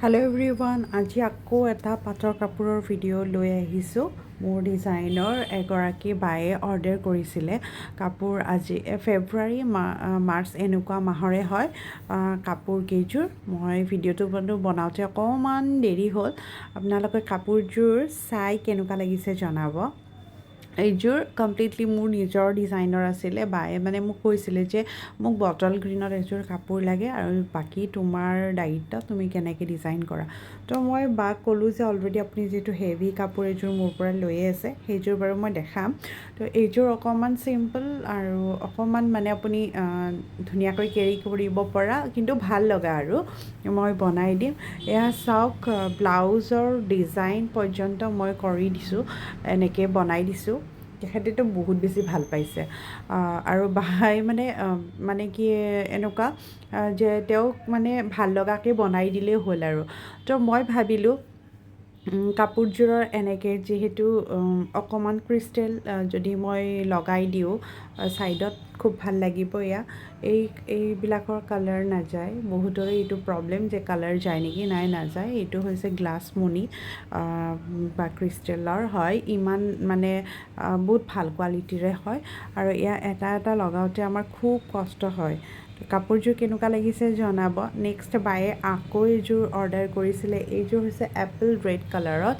Hello' everyone, আজি আকৌ এটা পাটৰ কাপোৰৰ ভিডিঅ' লৈ আহিছোঁ। মোৰ ডিজাইনৰ এগৰাকী বায়ে অৰ্ডাৰ কৰিছিলে কাপোৰ। আজি ফেব্ৰুৱাৰী মাৰ্চ এনেকুৱা মাহৰে হয় কাপোৰ কেইযোৰ। মই ভিডিঅ'টো বনাওঁতে অকণমান দেৰি হ'ল। আপোনালোকে কাপোৰযোৰ চাই কেনেকুৱা লাগিছে জনাব। এইযোৰ কমপ্লিটলি মোৰ নিজৰ ডিজাইনৰ আছিলে। বায়ে মানে মোক কৈছিলে যে মোক বটল গ্ৰীণত এযোৰ কাপোৰ লাগে আৰু বাকী তোমাৰ দায়িত্ব, তুমি কেনেকৈ ডিজাইন কৰা। তো মই বাক ক'লোঁ যে অলৰেডি আপুনি যিটো হেভি কাপোৰ এযোৰ মোৰ পৰা লৈয়ে আছে সেইযোৰ বাৰু মই দেখাম। তো এইযোৰ অকণমান চিম্পল আৰু অকণমান মানে আপুনি ধুনীয়াকৈ কেৰি কৰিব পৰা কিন্তু ভাল লগা আৰু মই বনাই দিম। এয়া চাওক, ব্লাউজৰ ডিজাইন পৰ্যন্ত মই কৰি দিছোঁ, এনেকৈ বনাই দিছোঁ। তেখেতেতো বহুত বেছি ভাল পাইছে আৰু বাই মানে কি এনেকুৱা যে তেওঁক মানে ভাল লগাকৈ বনাই দিলেই হ'ল আৰু। তো মই ভাবিলোঁ কাপোৰযোৰৰ এনেকৈ যিহেতু অকণমান ক্ৰিষ্টেল যদি মই লগাই দিওঁ ছাইডত খুব ভাল লাগিব। এইবিলাকৰ কালাৰ নাযায়। বহুতৰে এইটো প্ৰব্লেম যে কালাৰ যায় নেকি, নাযায়। এইটো হৈছে গ্লাছ মণি বা ক্ৰিষ্টেলৰ হয়, ইমান মানে বহুত ভাল কোৱালিটিৰে হয় আৰু এটা এটা লগাওঁতে আমাৰ খুব কষ্ট হয়। কাপোৰযোৰ কেনেকুৱা লাগিছে জনাব। নেক্সট বায়ে আকৌ এইযোৰ অৰ্ডাৰ কৰিছিলে। এইযোৰ হৈছে এপল ৰেড কালাৰত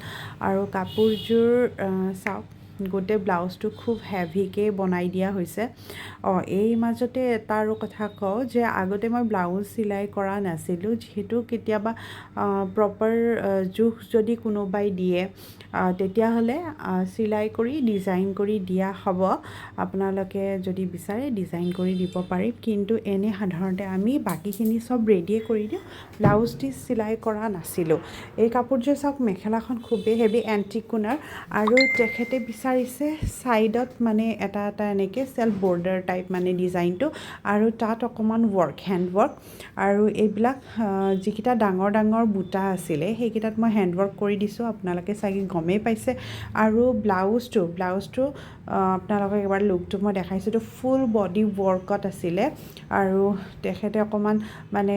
আৰু কাপোৰযোৰ চাওক, গোটেই ব্লাউজটো খুব হেভিকৈ বনাই দিয়া হৈছে। এই মাজতে এটা আৰু কথা কওঁ যে আগতে মই ব্লাউজ চিলাই কৰা নাছিলোঁ। যিহেতু কেতিয়াবা প্ৰপাৰ জোখ যদি কোনোবাই দিয়ে তেতিয়াহ'লে চিলাই কৰি ডিজাইন কৰি দিয়া হ'ব। আপোনালোকে যদি বিচাৰে ডিজাইন কৰি দিব পাৰিম, কিন্তু এনে সাধাৰণতে আমি বাকীখিনি চব ৰেডিয়ে কৰি দিওঁ, ব্লাউজ চিলাই কৰা নাছিলোঁ। এই কাপোৰযোৰ চাওক, মেখেলাখন খুবেই হেভি এণ্টিকুনাৰ আৰু তেখেতে বিচাৰিছে ছাইডত মানে এটা এটা এনেকৈ চেল্ফ বৰ্ডাৰ টাইপ মানে ডিজাইনটো আৰু তাত অকণমান ৱৰ্ক, হেণ্ড ৱৰ্ক আৰু এইবিলাক যিকেইটা ডাঙৰ ডাঙৰ বুটা আছিলে সেইকেইটাত মই হেণ্ড ৱৰ্ক কৰি দিছোঁ। আপোনালোকে চাগে গমেই পাইছে। আৰু ব্লাউজটো আপোনালোকক এবাৰ লুকটো মই দেখাইছোঁ। এইটো ফুল বডি ৱৰ্কত আছিলে আৰু তেখেতে অকণমান মানে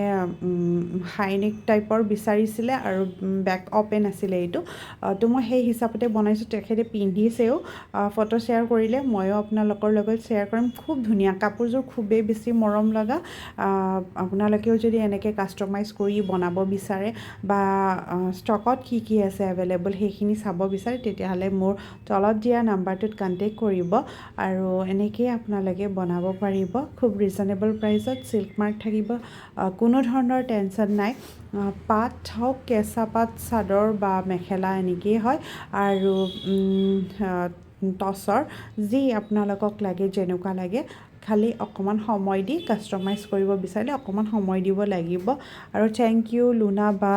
হাইনেক টাইপৰ বিচাৰিছিলে আৰু বেক অপেন আছিলে এইটো। তো মই সেই হিচাপতে বনাইছোঁ। তেখেতে পিন্ধিছেও, ফটো শ্বেয়াৰ কৰিলে, ময়ো আপোনালোকৰ লগত শ্বেয়াৰ কৰিম। খুব ধুনীয়া কাপোৰযোৰ, খুবেই বেছি মৰম লগা। আপোনালোকেও যদি এনেকৈ কাষ্টমাইজ কৰি বনাব বিচাৰে বা ষ্টকত কি আছে এভেইলেবল সেইখিনি চাব বিচাৰে তেতিয়াহ'লে মোৰ তলত দিয়া নাম্বাৰটোত কণ্টেক্ট কৰিব আৰু এনেকৈয়ে আপোনালোকে বনাব পাৰিব। খুব ৰিজনেবল প্ৰাইচত, চিল্ক মাৰ্ক থাকিব, কোনো ধৰণৰ টেনশ্যন নাই। পাট হওক, কেঁচা পাট চাদৰ বা মেখেলা এনেকেই হয় আৰু টচৰ যি আপোনালোকক লাগে, যেনেকুৱা লাগে, খালি অকণমান সময় দি কাষ্টমাইজ কৰিব বিচাৰিলে অকণমান সময় দিব লাগিব। আৰু থেংক ইউ লুনা বা,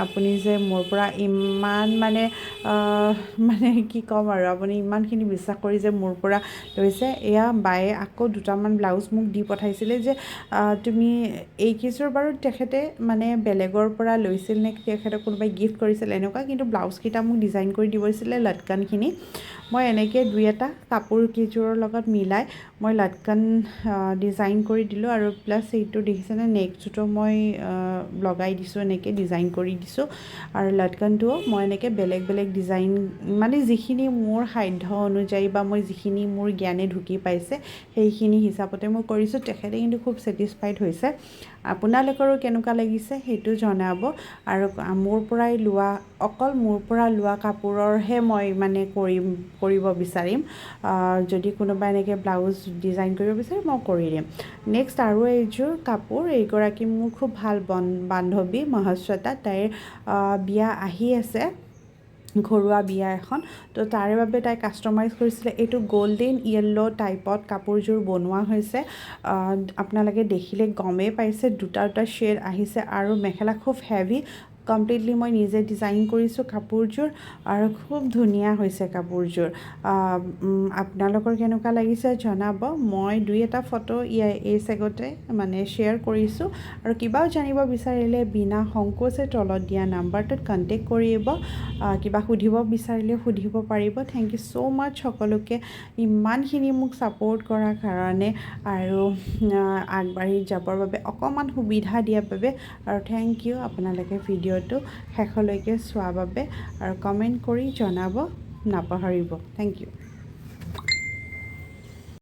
আপুনি যে মোৰ পৰা ইমান মানে কি ক'ম আৰু, আপুনি ইমানখিনি বিশ্বাস কৰি যে মোৰ পৰা লৈছে। এয়া বায়ে আকৌ দুটামান ব্লাউজ মোক দি পঠাইছিলে যে তুমি এইকেইযোৰ বাৰু তেখেতে মানে বেলেগৰ পৰা লৈছিল নে তেখেতক কোনোবাই গিফ্ট কৰিছিল এনেকুৱা, কিন্তু ব্লাউজকেইটা মোক ডিজাইন কৰি দিব দিছিলে। লটকানখিনি মই এনেকৈ দুই এটা কাপোৰকেইযোৰৰ লগত মিলাই মই লটকান ডিজাইন কৰি দিলোঁ আৰু প্লাছ এইটো দেখিছেনে, নেকযোৰটো মই লগাই দিছোঁ, এনেকৈ ডিজাইন কৰি দিছোঁ আৰু লটকানটোও মই এনেকৈ বেলেগ বেলেগ ডিজাইন মানে যিখিনি মোৰ সাধ্য অনুযায়ী বা মই যিখিনি মোৰ জ্ঞানে ঢুকি পাইছে সেইখিনি হিচাপতে মই কৰিছোঁ। তেখেতে কিন্তু খুব ছেটিছফাইড হৈছে। আপোনালোকৰো কেনেকুৱা লাগিছে সেইটো জনাব। আৰু অকল মোৰ পৰা লোৱা কাপোৰৰহে মই মানে কৰিব বিচাৰিম। যদি কোনোবা এনেকৈ ব্লাউজ ডিজাইন কৰিব বিচাৰে মই কৰি দিম। নেক্সট আৰু এইযোৰ কাপোৰ, এইগৰাকী মোৰ খুব ভাল বান্ধৱী মহাশ্বেতা, তাইৰ বিয়া আহি আছে, ঘৰুৱা বিয়া এখন। তো তাৰে বাবে তাই কাষ্টমাইজ কৰিছিলে। এইটো গ'ল্ডেন য়েল্ল' টাইপত কাপোৰযোৰ বনোৱা হৈছে। আপোনালোকে দেখিলে গমেই পাইছে, দুটা শ্বেড আহিছে আৰু মেখেলা খুব হেভি, কমপ্লিটলি মই নিজে ডিজাইন কৰিছোঁ কাপোৰযোৰ আৰু খুব ধুনীয়া হৈছে কাপোৰযোৰ আপোনালোকৰ কেনেকুৱা লাগিছে জনাব মই দুই এটা ফটো এই চেগতে মানে শ্বেয়াৰ কৰিছোঁ আৰু কিবাও জানিব বিচাৰিলে বিনা সংকোচে তলত দিয়া নাম্বাৰটোত কণ্টেক্ট কৰিব কিবা সুধিব বিচাৰিলে সুধিব পাৰিব থেংক ইউ ছ' মাছ সকলোকে ইমানখিনি মোক ছাপোৰ্ট কৰাৰ কাৰণে আৰু আগবাঢ়ি যাবৰ বাবে অকণমান সুবিধা দিয়াৰ বাবে আৰু থেংক ইউ আপোনালোকে ভিডিঅ'টো শেষলৈকে চোৱাৰ বাবে আৰু কমেণ্ট কৰি জনাব নাপাহৰিব থেংক ইউ